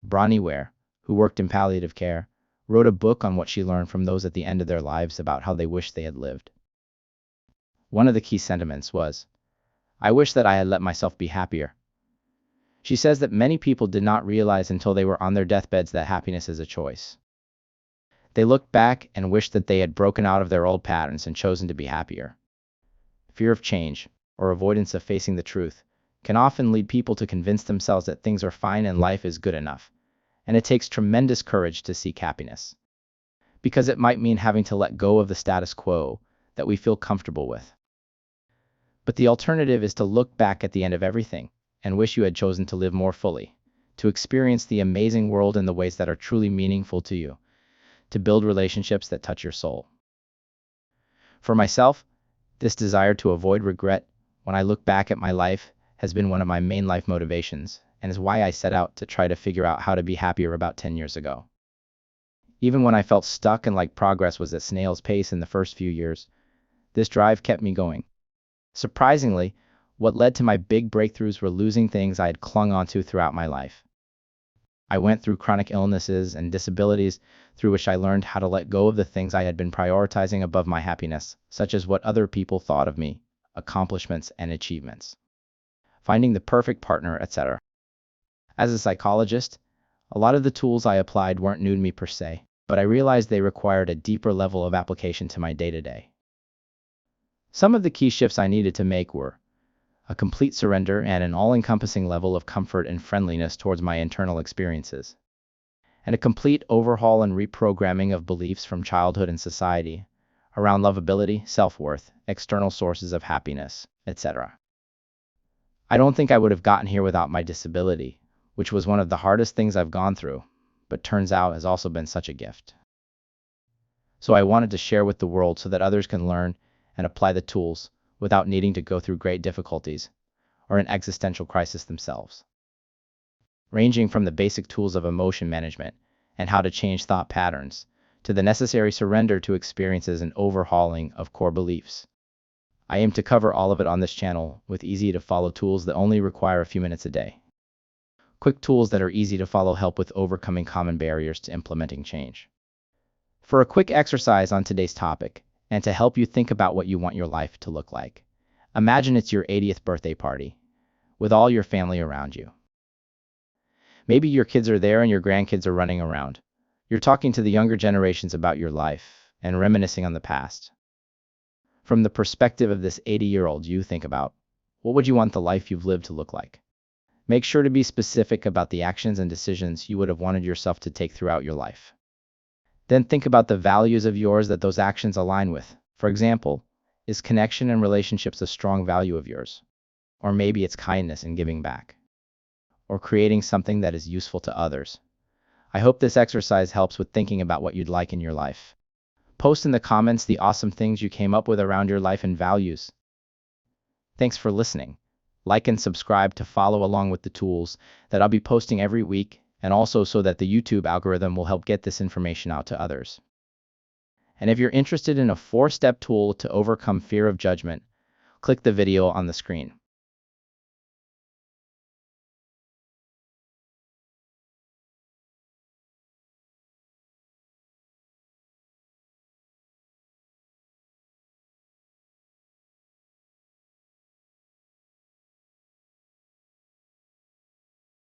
Bronnie Ware, who worked in palliative care, wrote a book on what she learned from those at the end of their lives about how they wished they had lived. One of the key sentiments was, "I wish that I had let myself be happier." She says that many people did not realize until they were on their deathbeds that happiness is a choice. They looked back and wished that they had broken out of their old patterns and chosen to be happier. Fear of change, or avoidance of facing the truth, can often lead people to convince themselves that things are fine and life is good enough, and it takes tremendous courage to seek happiness, because it might mean having to let go of the status quo that we feel comfortable with. But the alternative is to look back at the end of everything and wish you had chosen to live more fully, to experience the amazing world in the ways that are truly meaningful to you, to build relationships that touch your soul. For myself, this desire to avoid regret when I look back at my life has been one of my main life motivations, and is why I set out to try to figure out how to be happier about 10 years ago. Even when I felt stuck and like progress was at snail's pace in the first few years, this drive kept me going. Surprisingly, what led to my big breakthroughs were losing things I had clung onto throughout my life. I went through chronic illnesses and disabilities through which I learned how to let go of the things I had been prioritizing above my happiness, such as what other people thought of me, accomplishments and achievements, finding the perfect partner, etc. As a psychologist, a lot of the tools I applied weren't new to me per se, but I realized they required a deeper level of application to my day-to-day. Some of the key shifts I needed to make were a complete surrender and an all-encompassing level of comfort and friendliness towards my internal experiences, and a complete overhaul and reprogramming of beliefs from childhood and society around lovability, self-worth, external sources of happiness, etc. I don't think I would have gotten here without my disability, which was one of the hardest things I've gone through, but turns out has also been such a gift. So I wanted to share with the world so that others can learn and apply the tools without needing to go through great difficulties or an existential crisis themselves. Ranging from the basic tools of emotion management and how to change thought patterns, to the necessary surrender to experiences and overhauling of core beliefs. I aim to cover all of it on this channel with easy-to-follow tools that only require a few minutes a day. Quick tools that are easy to follow help with overcoming common barriers to implementing change. For a quick exercise on today's topic, and to help you think about what you want your life to look like, imagine it's your 80th birthday party, with all your family around you. Maybe your kids are there and your grandkids are running around. You're talking to the younger generations about your life and reminiscing on the past. From the perspective of this 80-year-old, you think about, what would you want the life you've lived to look like? Make sure to be specific about the actions and decisions you would have wanted yourself to take throughout your life. Then think about the values of yours that those actions align with. For example, is connection and relationships a strong value of yours? Or maybe it's kindness and giving back, or creating something that is useful to others. I hope this exercise helps with thinking about what you'd like in your life. Post in the comments the awesome things you came up with around your life and values. Thanks for listening. Like and subscribe to follow along with the tools that I'll be posting every week, and also so that the YouTube algorithm will help get this information out to others. And if you're interested in a 4-step tool to overcome fear of judgment, click the video on the screen.